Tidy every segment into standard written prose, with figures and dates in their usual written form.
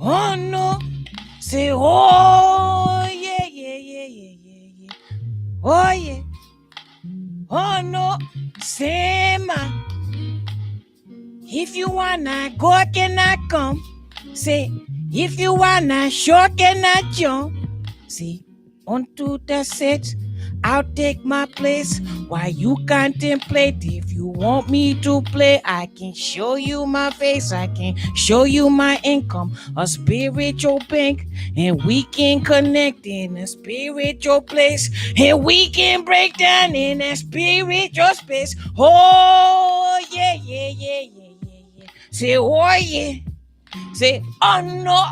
Oh no, say oh yeah, yeah, yeah, yeah, yeah, yeah. Oh yeah, oh no, say ma. If you wanna go, can I come? Say, if you wanna sure can I jump? See, onto the set, I'll take my place while you contemplate. If you want me to play, I can show you my face, I can show you my income, a spiritual bank, and we can connect in a spiritual place, and we can break down in a spiritual space. Oh, yeah, yeah, yeah, yeah, yeah, yeah. Say, oh, yeah. Say, oh, no.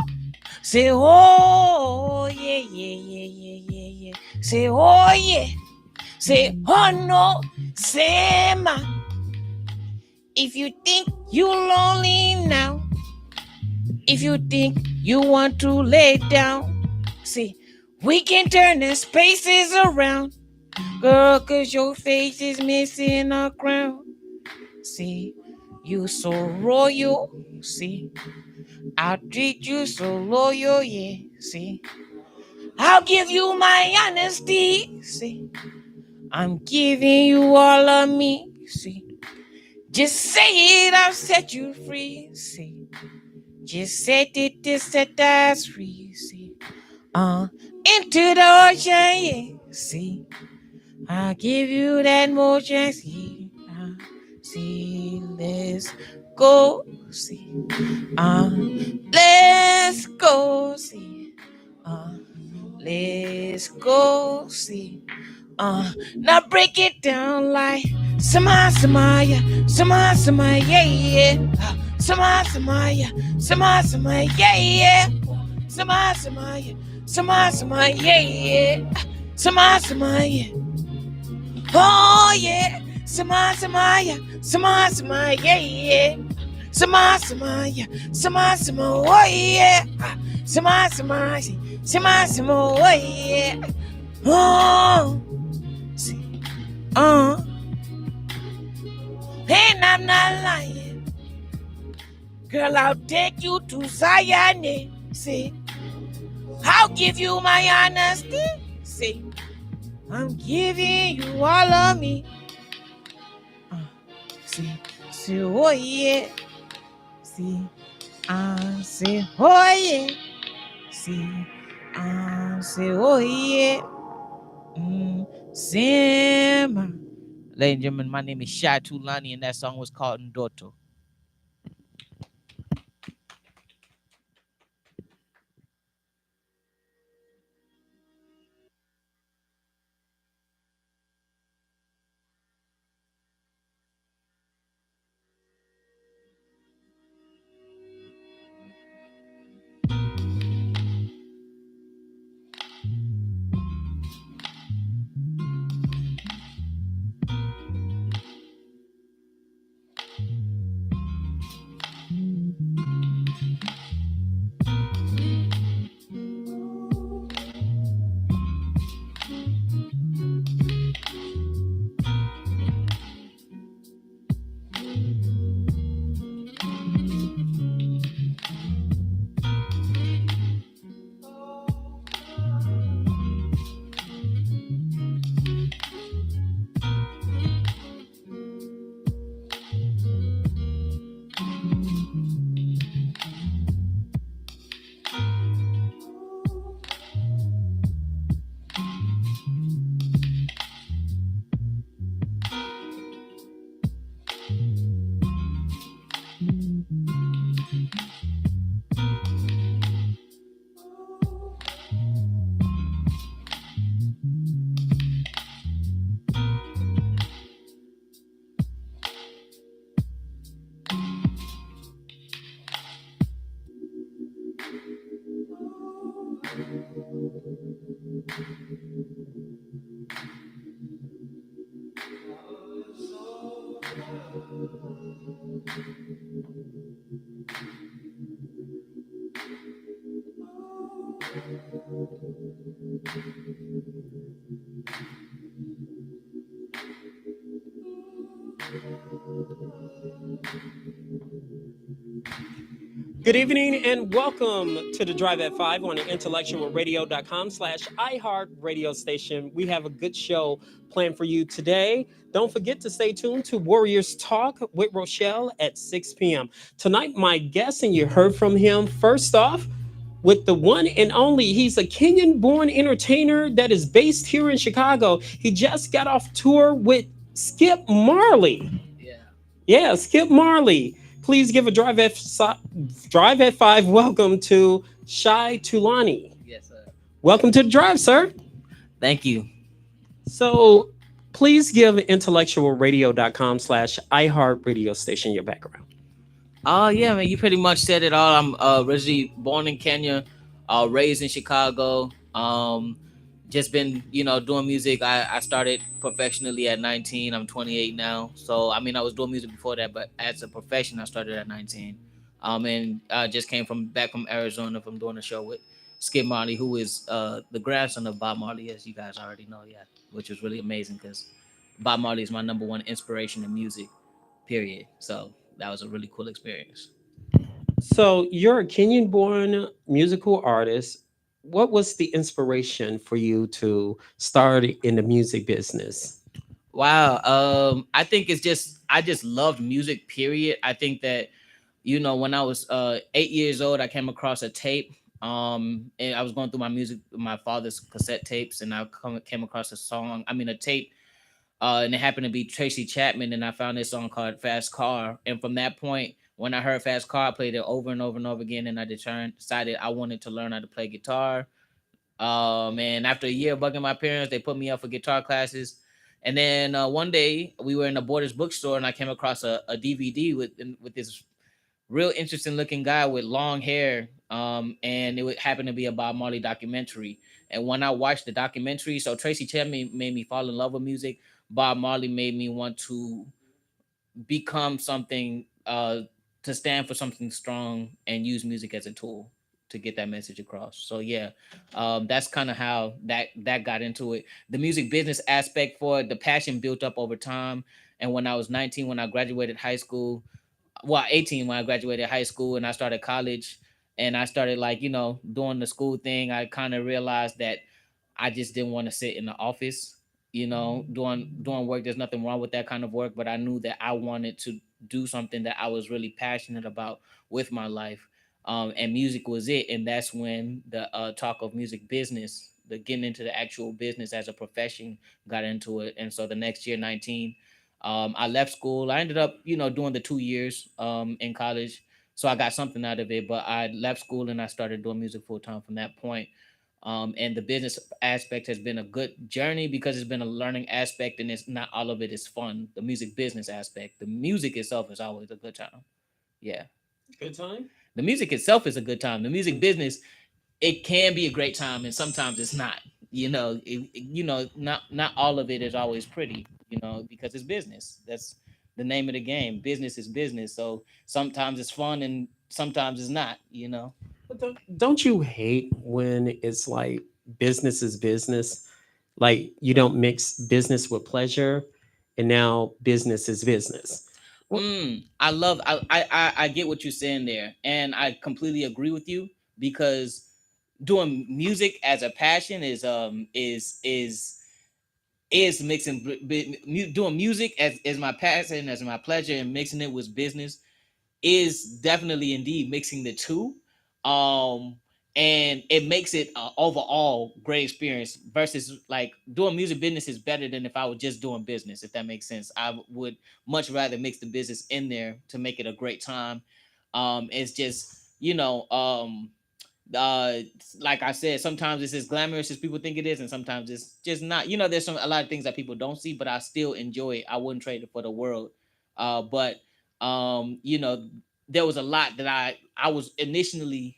Say, oh, yeah, yeah, yeah, yeah, yeah, yeah. Say, oh, yeah. Say, oh, no. Say, ma. If you think you're lonely now, if you think you want to lay down, see, we can turn the spaces around. Girl, cause your face is missing a crown. See, you so royal. See, I'll treat you so loyal, yeah. See, I'll give you my honesty. See, I'm giving you all of me. See, just say it, I'll set you free. See, just set it to set us free. See, into the ocean, yeah. See, I'll give you that motion. See, see, let's go. See, let's go. See, let's go. See. Now break it down like Samaya, yeah, yeah. Samaya, yeah, yeah. Samaya, yeah, yeah. Samaya, oh yeah. Samaya, yeah, yeah. Samaya, oh yeah. Samaya, oh yeah. Oh. See, and I'm not lying. Girl, I'll take you to Zion. See, I'll give you my honesty. See, I'm giving you all of me. See, oh yeah. See, say, oh yeah. See, say, oh yeah. Simmer. Ladies and gentlemen, my name is Shai Tulani, and that song was called Ndoto. Good evening and welcome to the Drive at 5 on the intellectualradio.com/iHeart radio station. We have a good show planned for you today. Don't forget to stay tuned to Warriors Talk with Rochelle at 6 p.m. Tonight, my guest, and you heard from him first off, with the one and only. He's a Kenyan born entertainer that is based here in Chicago. He just got off tour with Skip Marley. Yeah, Skip Marley. Please give a drive at 5 welcome to Shai Tulani. Yes, sir. Welcome to the drive, sir. Thank you. So please give intellectualradio.com/iHeart radio station your background. Oh yeah, man, you pretty much said it all. I'm originally born in Kenya, raised in Chicago. Just been doing music. I started professionally at 19. I'm 28 now. So I mean, I was doing music before that, but as a profession, I started at 19. And just came from back from Arizona from doing a show with Skip Marley, who is the grandson of Bob Marley, as you guys already know. Yeah, which was really amazing because Bob Marley is my number one inspiration in music. Period. So that was a really cool experience. So you're a Kenyan born musical artist. What was the inspiration for you to start in the music business? Wow. I think it's just I just loved music. Period. I think that when I was 8 years old, I came across a tape. And I was going through my music, my father's cassette tapes, and came across a song. I mean, a tape. And it happened to be Tracy Chapman, and I found this song called "Fast Car." And from that point, when I heard "Fast Car," I played it over and over and over again, and I decided I wanted to learn how to play guitar. And after a year of bugging my parents, they put me up for guitar classes. And then one day we were in a Borders bookstore, and I came across a DVD with this real interesting looking guy with long hair. And happened to be a Bob Marley documentary. And when I watched the documentary, so Tracy Chapman made me fall in love with music. Bob Marley made me want to become something, to stand for something strong and use music as a tool to get that message across. So yeah, that's kind of how that got into it. The music business aspect for it, the passion built up over time. And when I was 19, when I graduated high school, well, 18 when I graduated high school and I started college, and I started like doing the school thing, I kind of realized that I just didn't want to sit in the office, doing work. There's nothing wrong with that kind of work, but I knew that I wanted to do something that I was really passionate about with my life. And music was it. And that's when the talk of music business, the getting into the actual business as a profession, got into it. And so the next year, 19, I left school. I ended up, doing the 2 years in college. So I got something out of it, but I left school and I started doing music full time from that point. And the business aspect has been a good journey because it's been a learning aspect, and it's not all of it is fun. The music business aspect, the music itself is always a good time. Yeah, Good time? the music itself is a good time. The music business, it can be a great time, and sometimes it's not. Not all of it is always pretty. Because it's business. That's the name of the game. Business is business. So sometimes it's fun, and sometimes it's not. But don't you hate when it's like business is business? Like you don't mix business with pleasure, and now business is business. What? I get what you're saying there, and I completely agree with you because doing music as a passion is mixing doing music as my passion, as my pleasure, and mixing it with business is definitely indeed mixing the two. Um, and it makes it overall great experience versus like doing music business is better than if I was just doing business, if that makes sense. I would much rather mix the business in there to make it a great time. It's just, uh like I said, sometimes it's as glamorous as people think it is, and sometimes it's just not. There's a lot of things that people don't see, but I still enjoy it. I wouldn't trade it for the world. But there was a lot that I was initially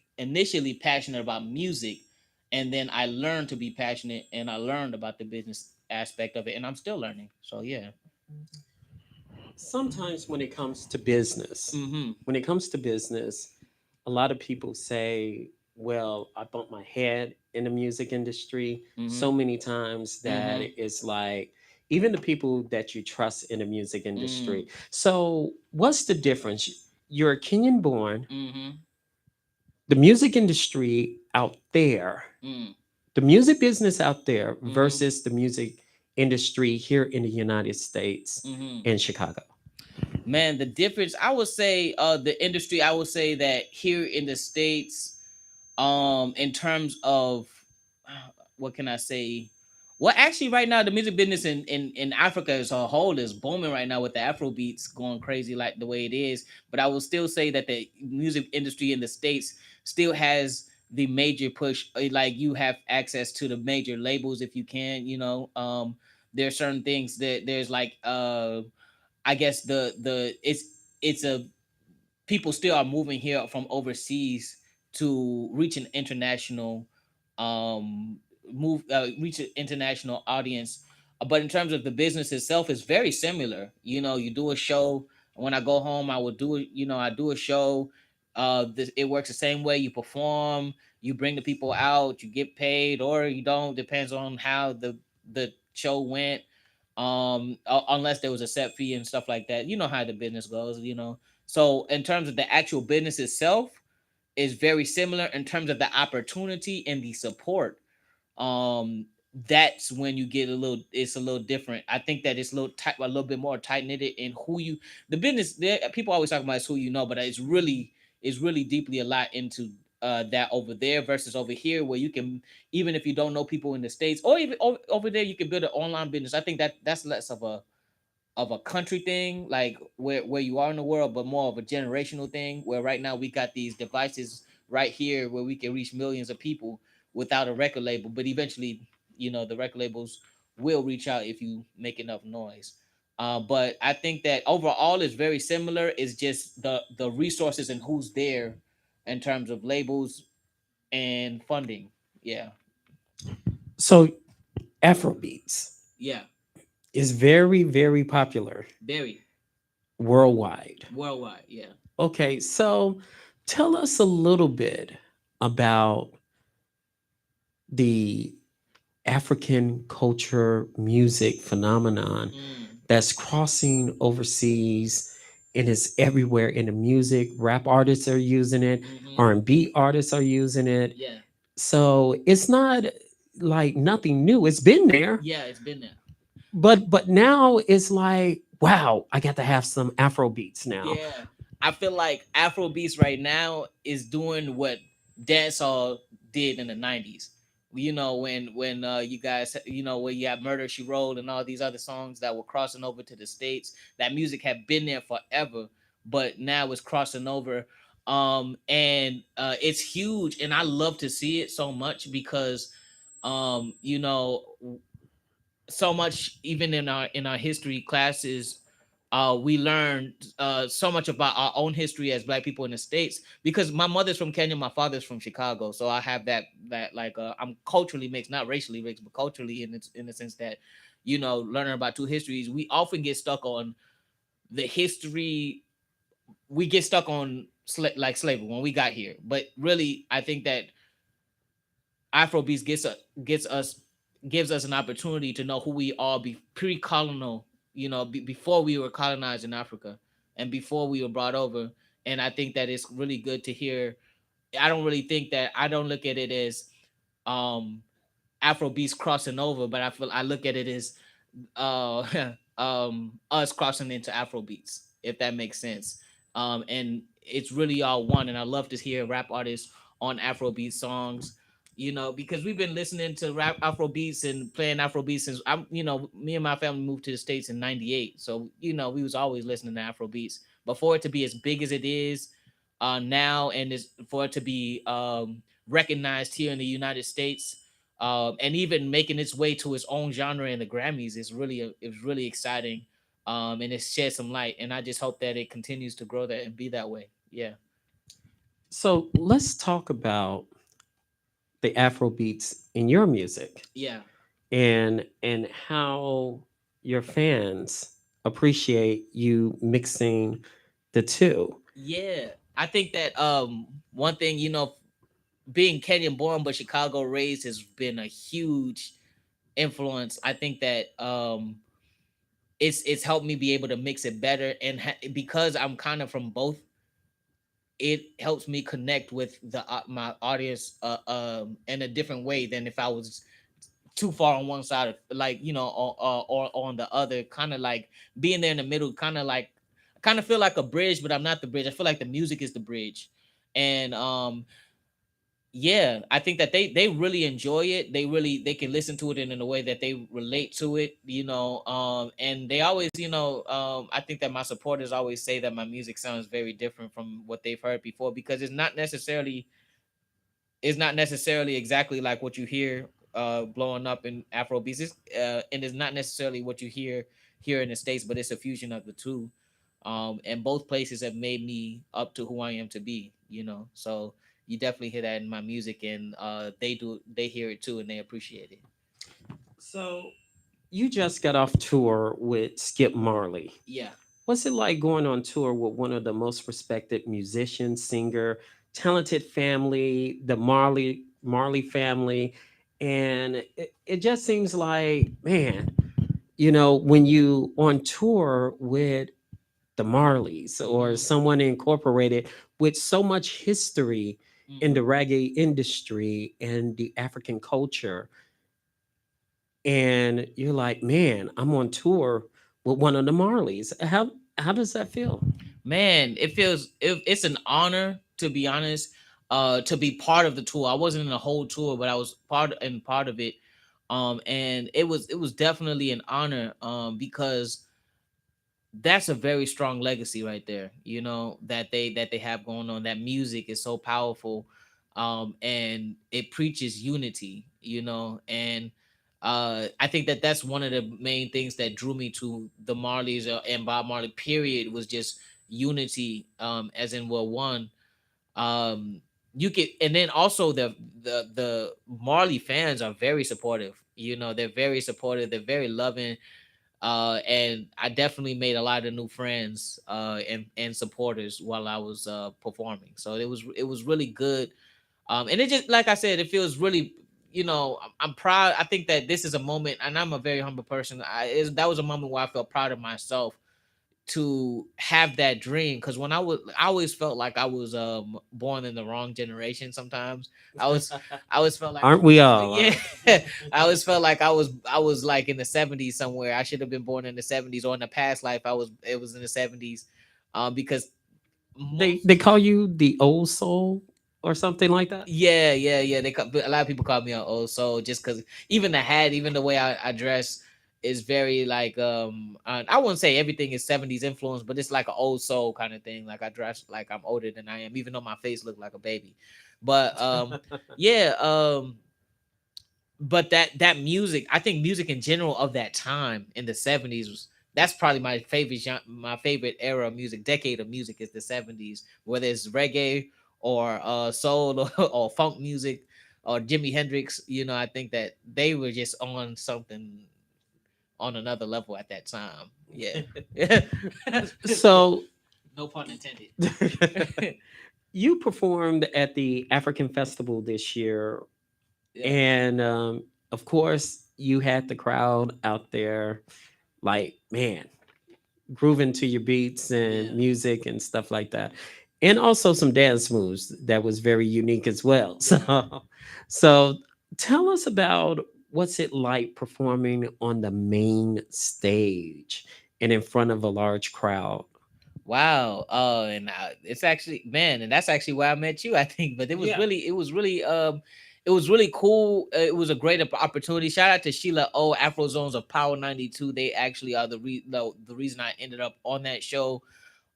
passionate about music, and then I learned to be passionate, and I learned about the business aspect of it, and I'm still learning. So yeah. Sometimes Mm-hmm. when it comes to business, a lot of people say, well, I bumped my head in the music industry Mm-hmm. so many times that Mm-hmm. it's like, even the people that you trust in the music Mm-hmm. industry. So, what's the difference? You're Kenyan born, Mm-hmm. the music industry out there, Mm. the music business out there Mm-hmm. versus the music industry here in the United States Mm-hmm. and Chicago? Man, the difference, I would say, the industry, I would say that here in the States, in terms of what can I say? Well, actually, right now the music business in Africa as a whole is booming right now with the Afro beats going crazy like the way it is. But I will still say that the music industry in the States still has the major push. Like, you have access to the major labels if you can. There are certain things that there's like I guess the it's a people still are moving here from overseas to reach an international um reach an international audience. But in terms of the business itself, it's very similar. You do a show. When I go home, I will do it. I do a show. It works the same way. You perform, you bring the people out, you get paid or you don't, depends on how the show went. Unless there was a set fee and stuff like that. You know how the business goes. So in terms of the actual business itself, is very similar. In terms of the opportunity and the support, um, that's when you get it's a little different. I think that it's a little bit more tight knitted in who you, the business. People always talk about is who you know, but it's really deeply a lot into that over there versus over here, where you can, even if you don't know people in the States, or even over there, you can build an online business. I think that's less of a country thing, like where you are in the world, but more of a generational thing. Where right now we got these devices right here where we can reach millions of people without a record label. But eventually, the record labels will reach out if you make enough noise. But I think that overall is very similar. It's just the resources and who's there in terms of labels and funding. Yeah, So Afrobeats yeah, is very, very popular very worldwide. worldwide. Yeah, Okay, so tell us a little bit about the African culture music phenomenon mm, that's crossing overseas and is everywhere in the music. Rap artists are using it, mm-hmm. R&B artists are using it. Yeah, So it's not like nothing new. It's been there, yeah. It's been there. but now it's like, wow, I got to have some Afro beats now. Yeah, I feel like Afrobeats right now is doing what dancehall did in the '90s. When you guys, when you have Murder She Wrote and all these other songs that were crossing over to the States, that music had been there forever, but now it's crossing over. And it's huge, and I love to see it so much because, um, you know, so much even in our history classes, we learned so much about our own history as Black people in the States, because my mother's from Kenya, my father's from Chicago, so I have that like I'm culturally mixed, not racially mixed, but culturally, in the sense that, learning about two histories, we often get stuck on the history. We get stuck on like slavery when we got here, but really I think that Afrobeats gets us gives us an opportunity to know who we are pre-colonial, before we were colonized in Africa and before we were brought over. And I think that it's really good to hear. I don't look at it as um Afrobeats crossing over, but I look at it as us crossing into Afro beats, if that makes sense. And it's really all one, and I love to hear rap artists on Afrobeat songs, because we've been listening to rap Afrobeats and playing Afrobeats since me and my family moved to the States in '98, so we was always listening to Afrobeats. But for it to be as big as it is now, and for it to be recognized here in the United States, and even making its way to its own genre in the Grammys is really exciting, and it's shed some light. And I just hope that it continues to grow that and be that way. Yeah, So let's talk about the Afro beats in your music yeah, and how your fans appreciate you mixing the two. yeah. I think that one thing, being Kenyan born but Chicago raised has been a huge influence. I think that it's helped me be able to mix it better, and because I'm kind of from both it helps me connect with the my audience in a different way than if I was too far on one side of, like, or on the other, kind of like being there in the middle, kind of like, I kind of feel like a bridge, but I'm not the bridge. I feel like the music is the bridge. And yeah, I think that they really enjoy it. They can listen to it in a way that they relate to it, and they always, I think that my supporters always say that my music sounds very different from what they've heard before, because it's not necessarily exactly like what you hear blowing up in Afro beats. And it's not necessarily what you hear here in the States, but it's a fusion of the two. And both places have made me up to who I am to be, So you definitely hear that in my music, and they hear it too, and they appreciate it. So you just got off tour with Skip Marley. Yeah. What's it like going on tour with one of the most respected musicians, singer, talented family, the Marley family? And it just seems like, man, when you on tour with the Marleys or Mhm. someone incorporated with so much history in the Mhm. reggae industry and the African culture, and you're like, man, I'm on tour with one of the Marleys. How does that feel? Man, it's an honor, to be honest, to be part of the tour. I wasn't in the whole tour, but I was part of it. And it was definitely an honor, because that's a very strong legacy right there, that they have going on. That music is so powerful, and it preaches unity, and I think that that's one of the main things that drew me to the Marleys, and Bob Marley period, was just unity, as in we're one. um you get, and then also the Marley fans are very supportive. They're very supportive, they're very loving, and I definitely made a lot of new friends, and supporters while I was performing. So it was really good. And it just, like I said, it feels really, I'm proud. I think that this is a moment, and I'm a very humble person. That was a moment where I felt proud of myself to have that dream, because I always felt like I was born in the wrong generation. Sometimes I always felt like Aren't we all? yeah. I always felt like I was like in the 70s somewhere. I should have been born in the 70s, or in the past life it was in the 70s, because They call you the old soul or something like that. yeah. But a lot of people call me an old soul, just because even the hat, even the way I dress is very like, I wouldn't say everything is 70s influence, but it's like an old soul kind of thing. Like I dress like I'm older than I am, even though my face look like a baby. But yeah, but that music, I think music in general of that time in the 70s was, that's probably my favorite era of music, decade of music, is the 70s, whether it's reggae or soul, or funk music, or Jimi Hendrix. I think that they were just on something, on another level at that time. Yeah. So No pun intended. you performed at the African Festival this year, Yeah. and of course, you had the crowd out there, like, man, grooving to your beats and Yeah. music and stuff like that, and also some dance moves that was very unique as well. So tell us about what's it like performing on the main stage and in front of a large crowd. Wow. And it's actually, man, and that's actually where I met you, I think. But Yeah. it was really cool. It was a great opportunity. Shout out to Sheila O, Afro Zones of Power 92. They actually are the reason I ended up on that show.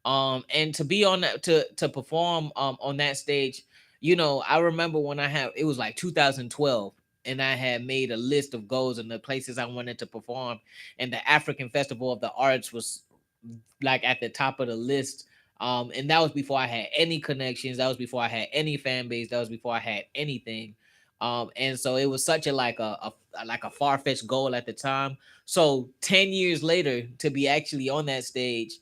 And to be on that, to perform on that stage. I remember when it was like 2012, and I had made a list of goals and the places I wanted to perform, and the African Festival of the Arts was like at the top of the list. And that was before I had any connections. That was before I had any fan base. That was before I had anything. And so it was such a like a far fetched goal at the time. So 10 years later, to be actually on that stage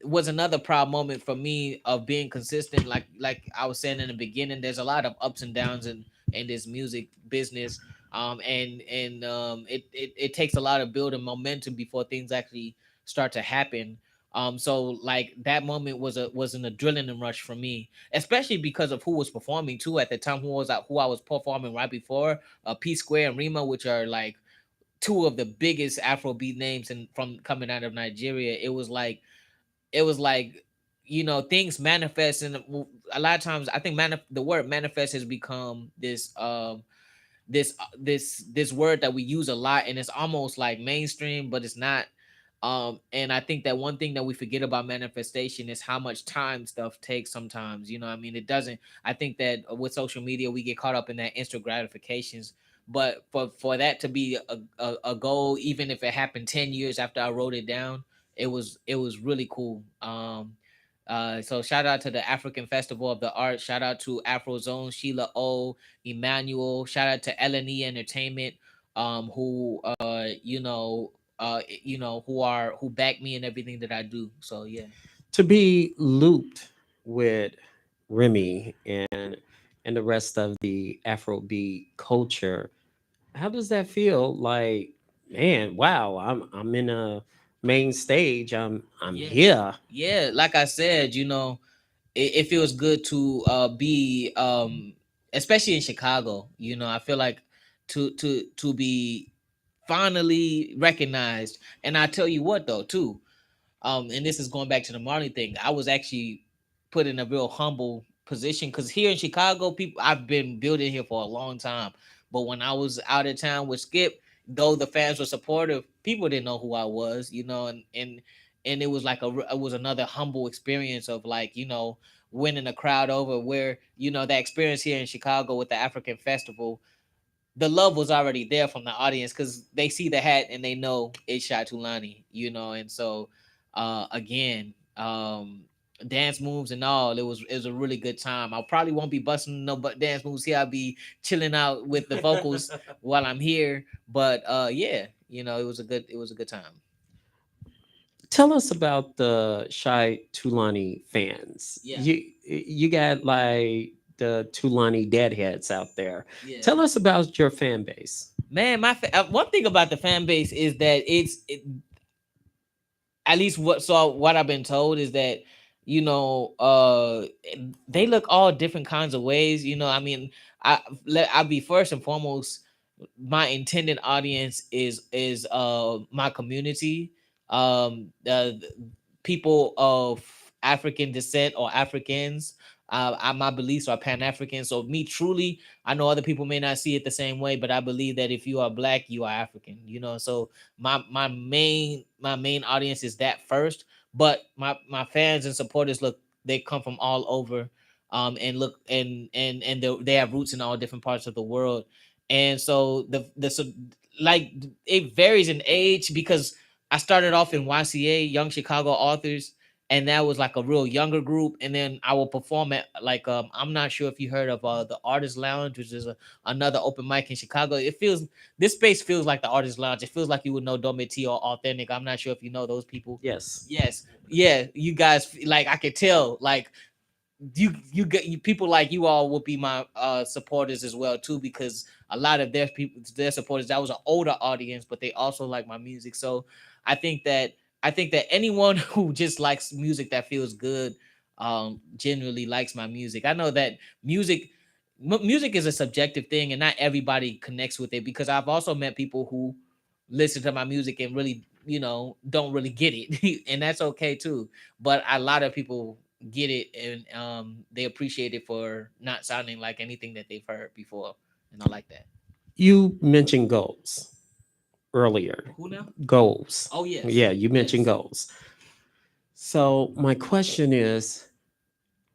was another proud moment for me of being consistent. Like I was saying in the beginning, there's a lot of ups and downs in this music business. And it takes a lot of building momentum before things actually start to happen. So like that moment was an adrenaline rush for me, especially because of who was performing too at the time, who I was performing right before, P Square and Rima, which are like two of the biggest Afrobeat names and from coming out of Nigeria. It was like things manifest, and a lot of times I think the word manifest has become this word that we use a lot, and it's almost like mainstream, but it's not. And I think that one thing that we forget about manifestation is how much time stuff takes sometimes. I mean, it doesn't. I think that with social media we get caught up in that instant gratifications, but for that to be a goal, even if it happened 10 years after I wrote it down, it was really cool. So shout out to the African Festival of the Arts. Shout out to Afrozone, Sheila O, Emmanuel. Shout out to LNE Entertainment, who who back me in everything that I do. So yeah. To be looped with Remy and the rest of the Afrobeat culture, how does that feel? Like, man, wow, I'm in a main stage. I'm Yeah. here. Yeah, like I said, it feels good to be especially in Chicago. I feel like to be finally recognized. And I tell you what though, too, and this is going back to the Marley thing. I was actually put in a real humble position because here in Chicago, people, I've been building here for a long time. But when I was out of town with Skip, though the fans were supportive, people didn't know who I was, and it was like it was another humble experience of like, winning a crowd over, where that experience here in Chicago with the African Festival, the love was already there from the audience because they see the hat and they know it's Shatulani, and so again, dance moves and all, it was a really good time. I probably won't be busting no but dance moves here. I'll be chilling out with the vocals while I'm here. But yeah, it was a good time. Tell us about the Shy Tulani fans. Yeah. You got like the Tulani deadheads out there. Yeah. Tell us about your fan base. Man, one thing about the fan base is that at least what I've been told is that you know uh they look all different kinds of ways. I mean, I'll be first and foremost, my intended audience is my community, the people of African descent or Africans. My beliefs are Pan-African, so me truly, I know other people may not see it the same way, but I believe that if you are black, you are African. So my main audience is that first, but my fans and supporters, look, they come from all over, and look, and they have roots in all different parts of the world. And so like, it varies in age because I started off in YCA, Young Chicago Authors, and that was like a real younger group. And then I will perform at, like, I'm not sure if you heard of the Artist Lounge, which is another open mic in Chicago. This space feels like the Artist Lounge. It feels like you would know Domiti or Authentic. I'm not sure if you know those people. Yes. Yes, yeah, you guys, like, I could tell, like, you get, people like you all will be my supporters as well too, because a lot of their supporters, that was an older audience, but they also like my music. So I think that anyone who just likes music that feels good, generally likes my music. I know that music is a subjective thing, and not everybody connects with it, because I've also met people who listen to my music and really, don't really get it, and that's okay too. But a lot of people get it, and they appreciate it for not sounding like anything that they've heard before, and I like that. You mentioned goals earlier. Who now? Goals. Oh yes. Yeah, you mentioned Yes. goals. So my question is,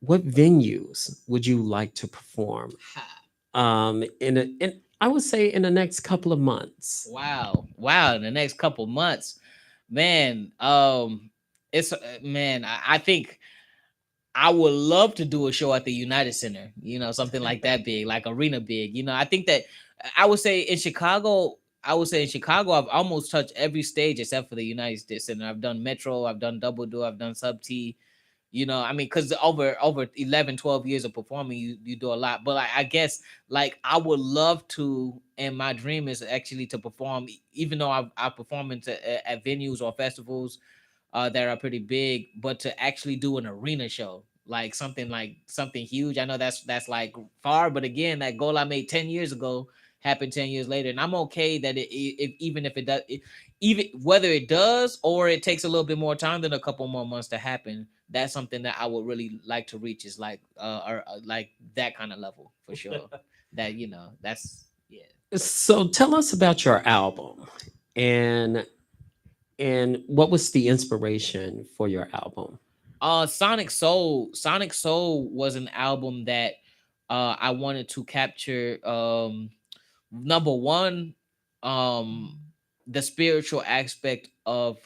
what venues would you like to perform? Ha. In I would say in the next couple of months. Wow, in the next couple months, man. It's man, I think I would love to do a show at the United Center, something like that big, like arena big. I think that I would say in Chicago, I've almost touched every stage except for the United States Center. I've done Metro, I've done Double Do, I've done Sub T. I mean, because over 11, 12 years of performing, you do a lot. But I guess, like, I would love to, and my dream is actually to perform, even though I perform at venues or festivals, that are pretty big, but to actually do an arena show, like something huge. I know that's like far, but again, that goal I made 10 years ago happened 10 years later, and I'm okay that even if it does, even whether it does or it takes a little bit more time than a couple more months to happen. That's something that I would really like to reach, is like like that kind of level for sure. That, that's, yeah. So tell us about your album, and what was the inspiration for your album? Sonic Soul was an album that I wanted to capture, number one, um the spiritual aspect of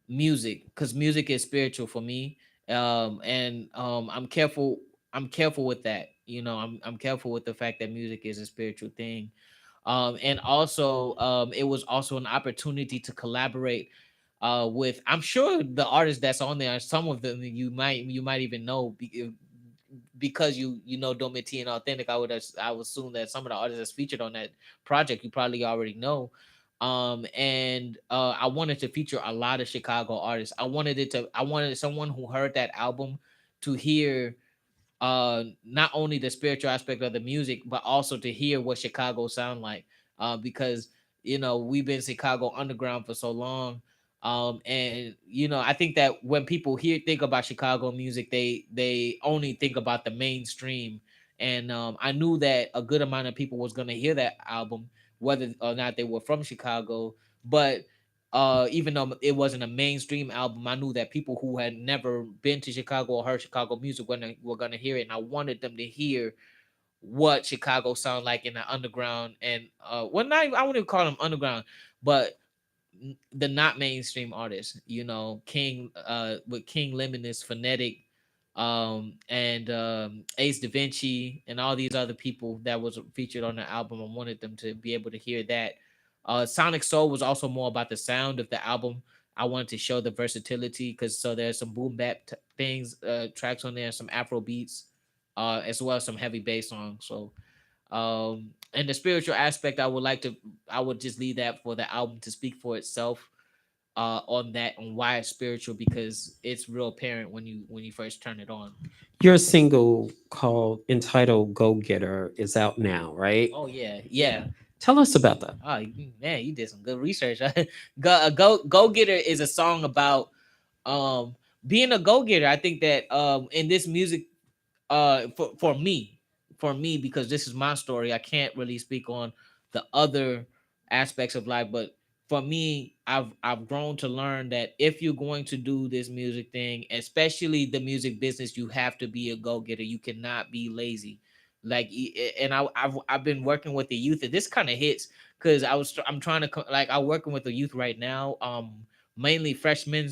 music, because music is spiritual for me. And I'm careful with that. I'm careful with the fact that music is a spiritual thing. And also, it was also an opportunity to collaborate with, I'm sure, the artists that's on there. Some of them you might even know, because you know Domiti and Authentic. I would assume that some of the artists that's featured on that project you probably already know. And I wanted to feature a lot of Chicago artists. I wanted someone who heard that album to hear not only the spiritual aspect of the music, but also to hear what Chicago sound like. Because we've been Chicago underground for so long. And I think that when people think about Chicago music, they only think about the mainstream. And I knew that a good amount of people was gonna hear that album, whether or not they were from Chicago. But even though it wasn't a mainstream album, I knew that people who had never been to Chicago or heard Chicago music were gonna hear it, and I wanted them to hear what Chicago sound like in the underground. And well, not even, I wouldn't even call them underground, but the not mainstream artists, King, with King Lemonist, Phonetic, and Ace Da Vinci, and all these other people that was featured on the album. I wanted them to be able to hear that. Sonic Soul was also more about the sound of the album. I wanted to show the versatility, because so there's some boom bap things, tracks on there, some Afro beats, as well as some heavy bass songs. So and the spiritual aspect, I would just leave that for the album to speak for itself, on why it's spiritual, because it's real apparent when you first turn it on. Your single called entitled "Go Getter" is out now, right? Oh yeah, yeah. Tell us about that. Oh man, you did some good research. Go Getter is a song about um being a go getter. I think that in this music, for me, because this is my story, I can't really speak on the other aspects of life. But for me, I've grown to learn that if you're going to do this music thing, especially the music business, you have to be a go-getter. You cannot be lazy. And I've been working with the youth, and this kind of hits, because I'm trying to I'm working with the youth right now, mainly freshmen,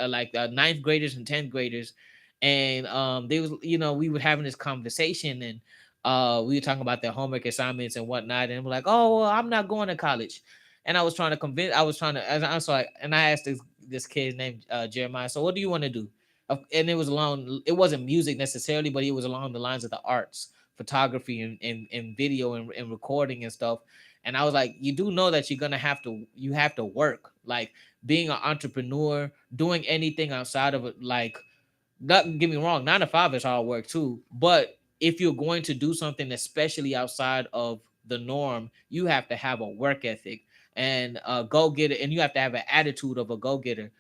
like ninth graders and 10th graders. And they was we were having this conversation, and we were talking about their homework assignments and whatnot, and we're like, oh well, I'm not going to college. And I asked this kid named Jeremiah, so what do you want to do? And it wasn't music necessarily, but it was along the lines of the arts, photography, and video, and recording and stuff. And I was like, you do know that you have to work, like being an entrepreneur, doing anything outside of it, like, not get me wrong, 9 to 5 is hard work too. But if you're going to do something, especially outside of the norm, you have to have a work ethic and go getter, and you have to have an attitude of a go getter.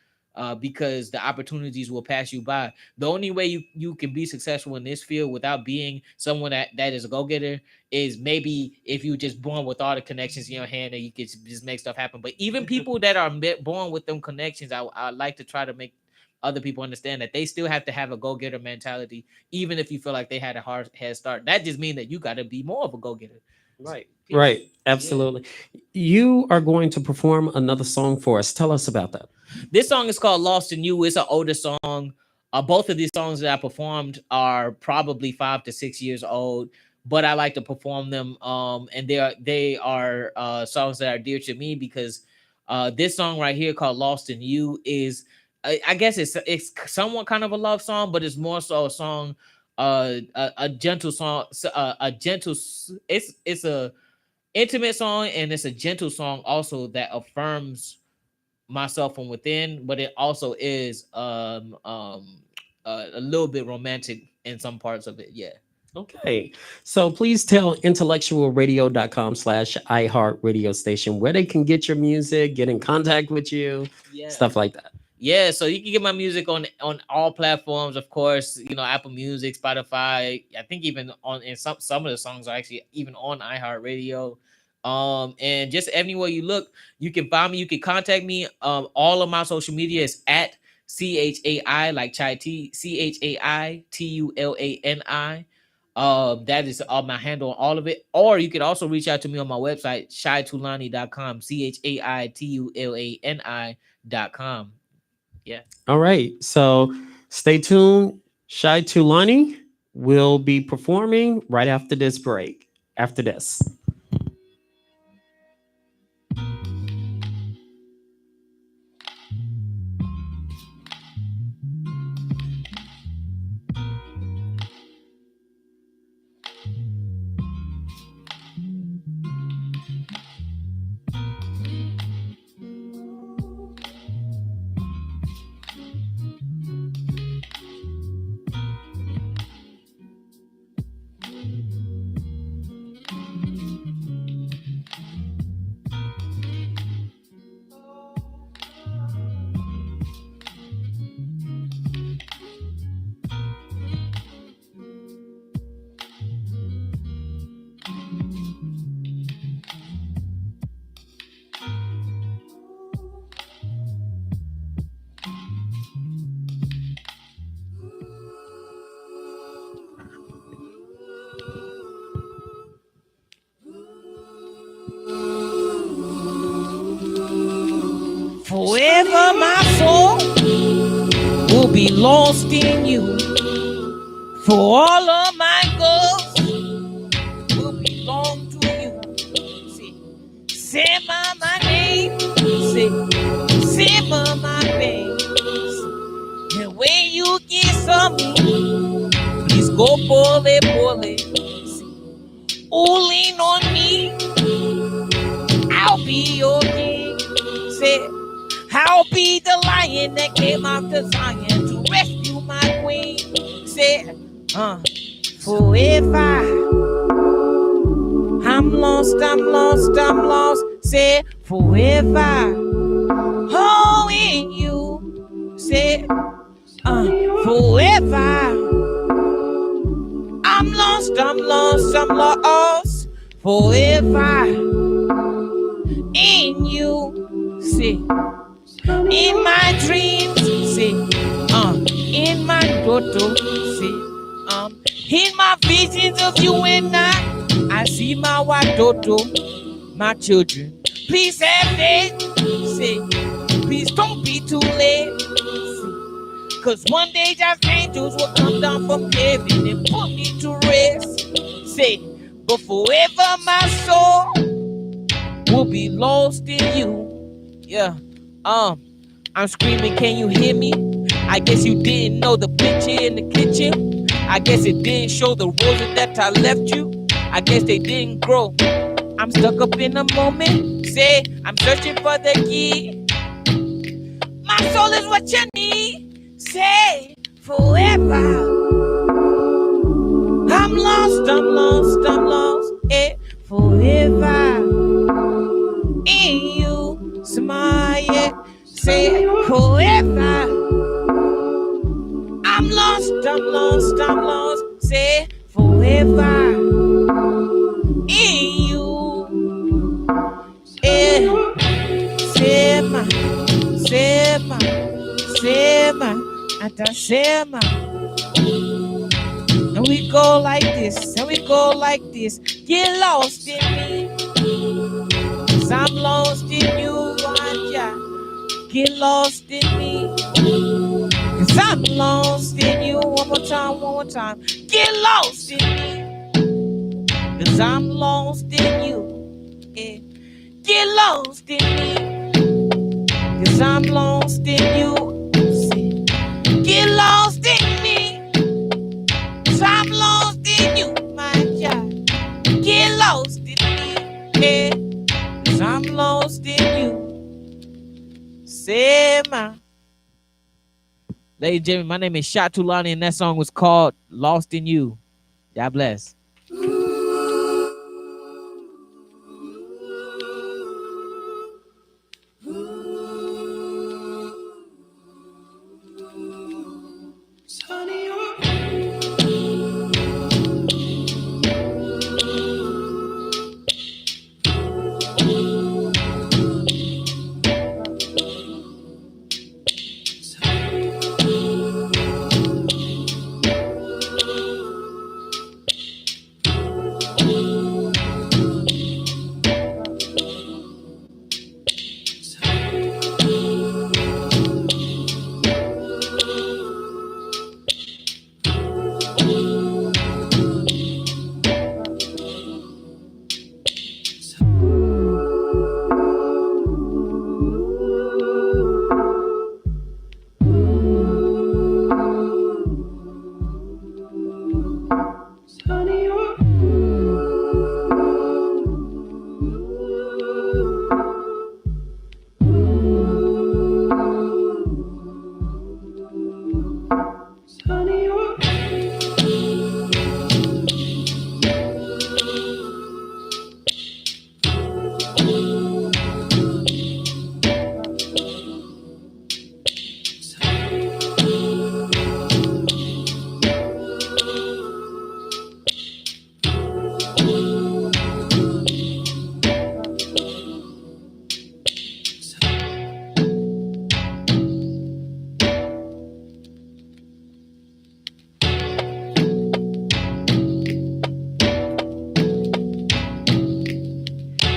Because the opportunities will pass you by. The only way you can be successful in this field without being someone that is a go getter is maybe if you just born with all the connections in your hand and you can just make stuff happen. But even people that are born with them connections, I like to try to make other people understand that they still have to have a go-getter mentality, even if you feel like they had a hard head start. That just means that you got to be more of a go-getter. Right. Right. Absolutely. You are going to perform another song for us. Tell us about that. This song is called Lost in You. It's an older song. Both of these songs that I performed are probably 5 to 6 years old, but I like to perform them. And they are songs that are dear to me, because this song right here called Lost in You is, I guess it's somewhat kind of a love song, but it's more so a song, a gentle song, a gentle. It's a intimate song, and it's a gentle song also that affirms myself from within, but it also is a little bit romantic in some parts of it. Yeah. Okay. So please tell intellectualradio.com/iHeart radio station where they can get your music, get in contact with you, Yeah. stuff like that. Yeah, so you can get my music on all platforms, of course. Apple Music, Spotify. I think even on in some of the songs are actually even on iHeartRadio. And just anywhere you look, you can find me. You can contact me. All of my social media is at CHAI, like Chai T, CHAITULANI. That is my handle on all of it. Or you can also reach out to me on my website, shaitulani.com, CHAITULANI.com. Yeah. All right. So stay tuned. Shai Tulani will be performing right after this break. After this. Forever my soul will be lost in you. For all of my goals will belong to you. Say my name. Say my name. And when you kiss on me, please go pole. Oh, lean on me. I'll be your king. Say, I'll be the lion that came out to Zion to rescue my queen. Say, forever. I'm lost. Say, forever. Oh, in you. Say, forever. I'm lost. Forever. In you. Say, in my dreams, say, in my grotto, say, in my visions of you and I see my white Toto, my children. Please have faith, say, please don't be too late, say, 'cause one day just angels will come down from heaven and put me to rest, say, but forever my soul will be lost in you. Yeah. I'm screaming, can you hear me? I guess you didn't know the picture in the kitchen. I guess it didn't show the roses that I left you. I guess they didn't grow. I'm stuck up in a moment. Say, I'm searching for the key. My soul is what you need. Say, forever. I'm lost. Forever. In you. Smile, say forever. I'm lost, say forever. In you, sema, and we go like this, get lost in me. 'Cause I'm lost in you, get lost in me. 'Cause I'm lost in you. One more time. Get lost in me. 'Cause I'm lost in you. Yeah. Get lost in me. 'Cause I'm lost in you. Get lost in me. 'Cause I'm lost in you, my child. Get lost in me. Yeah. 'Cause I'm lost in you. Sema. Ladies and gentlemen, my name is Shatulani, and that song was called Lost in You. God bless.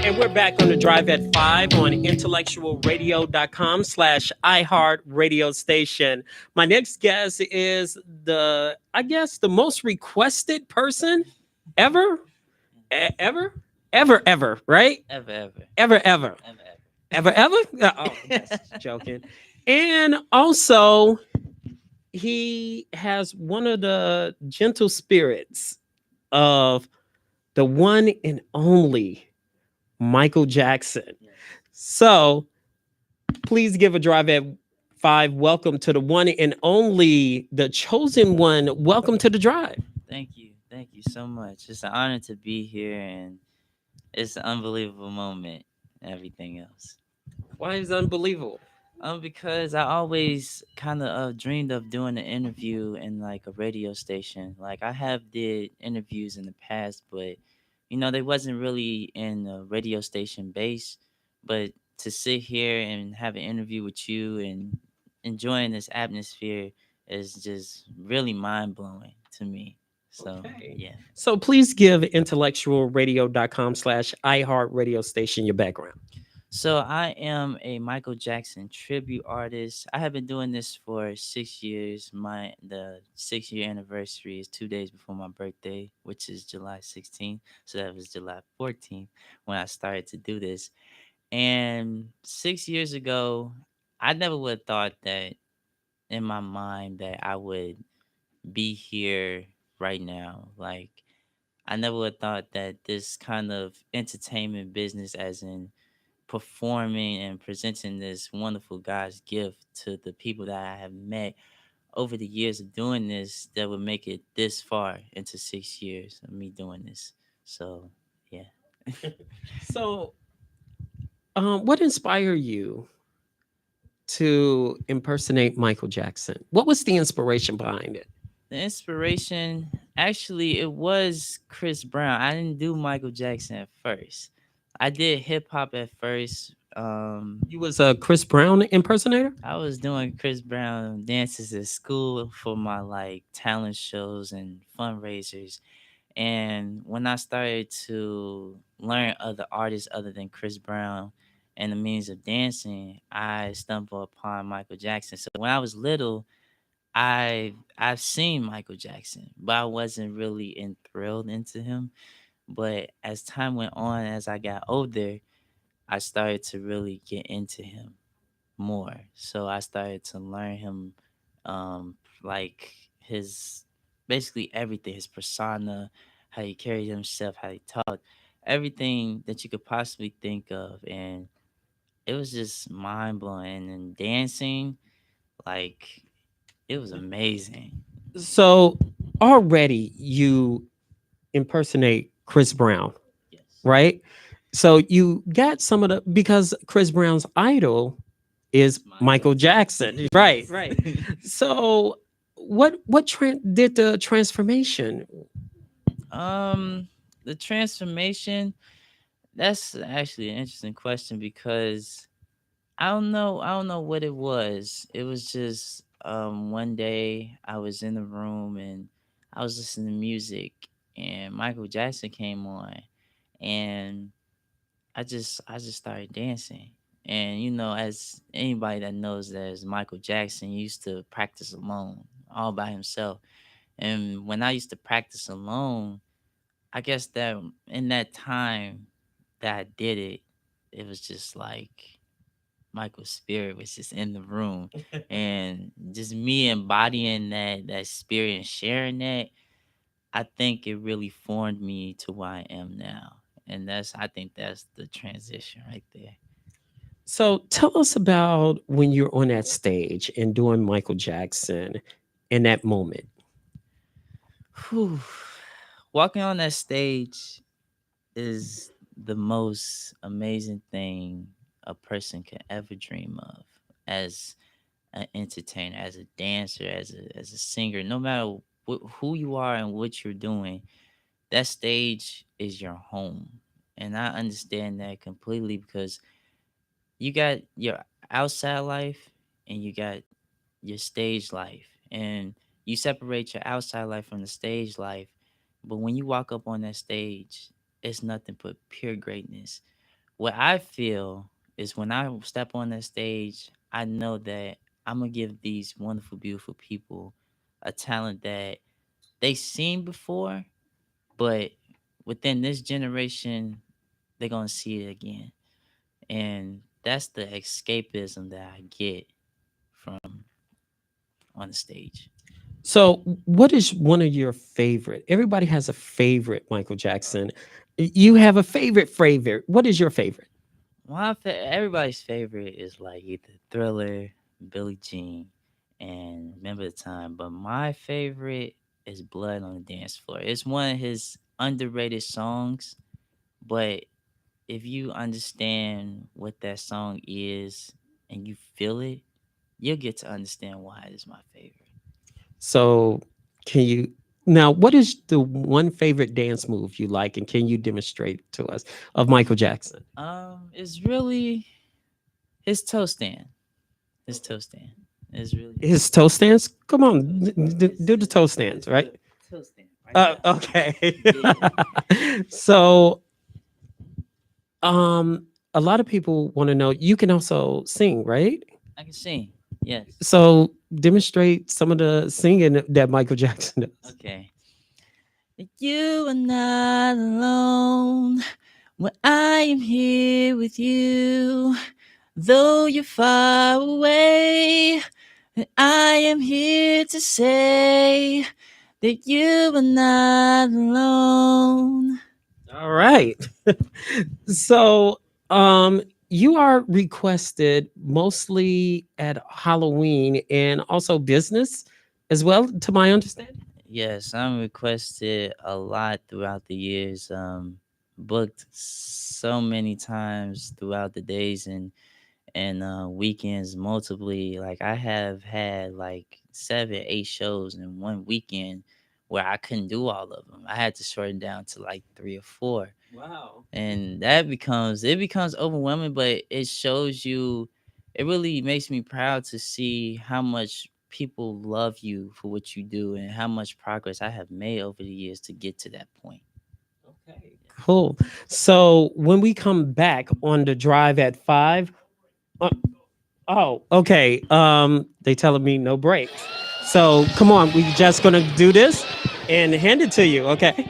And we're back on the drive at 5 on intellectualradio.com/iHeart radio station. My next guest is I guess, the most requested person ever, ever, right? Ever. Ever. Oh, that's joking. And also, he has one of the gentle spirits of the one and only Michael Jackson. So please give a drive at 5. Welcome to the one and only, the chosen one. Welcome to the drive. Thank you so much. It's an honor to be here, and it's an unbelievable moment. And everything else. Why is it unbelievable? Because I always kind of dreamed of doing an interview in like a radio station. Like I have did interviews in the past, but they wasn't really in a radio station base. But to sit here and have an interview with you and enjoying this atmosphere is just really mind blowing to me. So Okay. yeah. So please give intellectualradio.com/iHeart radio station your background. So I am a Michael Jackson tribute artist. I have been doing this for 6 years. The 6 year anniversary is 2 days before my birthday, which is July 16th. So that was July 14th when I started to do this. And 6 years ago, I never would have thought that in my mind that I would be here right now. Like I never would have thought that this kind of entertainment business, as in performing and presenting this wonderful God's gift to the people that I have met over the years of doing this, that would make it this far into 6 years of me doing this. So, yeah. So, what inspired you to impersonate Michael Jackson? What was the inspiration behind it? The inspiration, actually, it was Chris Brown. I didn't do Michael Jackson at first. I did hip hop at first. You was a Chris Brown impersonator? I was doing Chris Brown dances at school for my like talent shows and fundraisers. And when I started to learn other artists other than Chris Brown and the means of dancing, I stumbled upon Michael Jackson. So when I was little, I've seen Michael Jackson, but I wasn't really enthralled into him. But as time went on, as I got older, I started to really get into him more. So I started to learn him, like his basically everything, his persona, how he carried himself, how he talked, everything that you could possibly think of. And it was just mind blowing. And dancing, like, it was amazing. So already you impersonate Chris Brown, Yes. right? So you got some of the, because Chris Brown's idol is Michael Jackson. Right, right. So what did the transformation? Um, the transformation, that's actually an interesting question because I don't know what it was. It was just one day I was in the room and I was listening to music and Michael Jackson came on and I just started dancing. And you know, as anybody that knows that as Michael Jackson he used to practice alone, all by himself. And when I used to practice alone, I guess that in that time that I did it, it was just like Michael's spirit was just in the room, and just me embodying that spirit and sharing that. I think it really formed me to who I am now, and I think that's the transition right there. So tell us about when you're on that stage and doing Michael Jackson in that moment. Whew. Walking on that stage is the most amazing thing a person can ever dream of as an entertainer, as a dancer, as a singer. No matter who you are and what you're doing, that stage is your home. And I understand that completely because you got your outside life and you got your stage life. And you separate your outside life from the stage life. But when you walk up on that stage, it's nothing but pure greatness. What I feel is when I step on that stage, I know that I'm going to give these wonderful, beautiful people a talent that they seen before, but within this generation, they're going to see it again. And that's the escapism that I get from on the stage. So what is one of your favorite? Everybody has a favorite Michael Jackson. You have a favorite. What is your favorite? Everybody's favorite is like either Thriller, Billie Jean, and Remember the Time. But my favorite is Blood on the Dance Floor. It's one of his underrated songs, but if you understand what that song is and you feel it, you'll get to understand why it is my favorite. So can you now what is the one favorite dance move you like and can you demonstrate to us of Michael Jackson? It's really his toe stand. His toe stand is really His toe stands? Come on, do the toe stands, right? toe stand. Right there. Okay. Yeah. So a lot of people want to know you can also sing, right? I can sing. Yes. So demonstrate some of the singing that Michael Jackson does. Okay. You are not alone when I am here with you. Though you're far away, I am here to say that you are not alone. All right. So you are requested mostly at Halloween and also business as well, to my understanding. Yes, I'm requested a lot throughout the years. Booked so many times throughout the days and weekends multiply. Like I have had like 7, 8 shows in one weekend where I couldn't do all of them. I had to shorten down to like 3 or 4. Wow. And it becomes overwhelming, but it shows you, it really makes me proud to see how much people love you for what you do and how much progress I have made over the years to get to that point. Okay, cool. So when we come back on the drive at 5, oh, okay. They telling me no breaks. So come on, we just gonna do this and hand it to you, okay?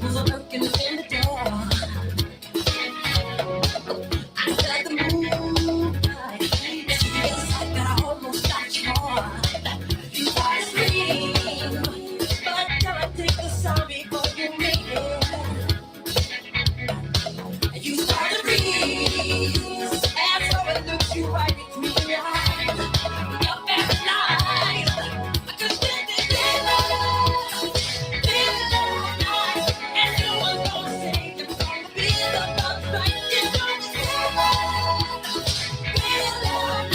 was lurking in the door. I felt the moonlight. Yes, I almost got you more. You thought it's me, but don't take the sorry for you made it. You started to breathe, and so it looked you right between the eyes. Up at night, I could feel it, and you were gonna save it from the feel of the fight. You know the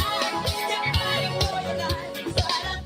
you're fighting for your life inside of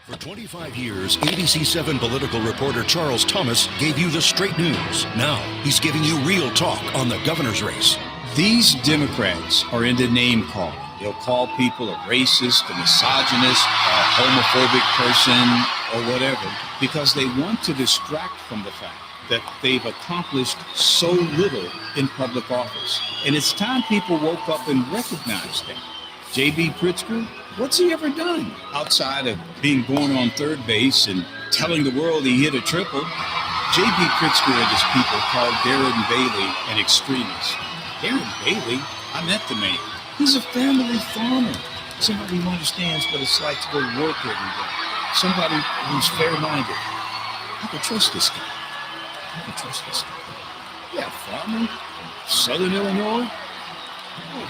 For 25 years, ABC7 political reporter Charles Thomas gave you the straight news. Now, he's giving you real talk on the governor's race. These Democrats are into name calling. They'll call people a racist, a misogynist, a homophobic person, or whatever, because they want to distract from the fact that they've accomplished so little in public office. And it's time people woke up and recognized that. J.B. Pritzker, what's he ever done outside of being born on third base and telling the world he hit a triple? J.B. Pritzker and his people called Darren Bailey an extremist. Darren Bailey, I met the man. He's a family farmer. Somebody who understands what it's like to go to work every day. Somebody who's fair-minded. I can trust this guy. I can trust this guy. Yeah, farmer from Southern Illinois. Oh,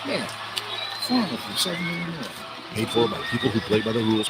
yeah, farmer from Southern Illinois. Paid for by people who play by the rules.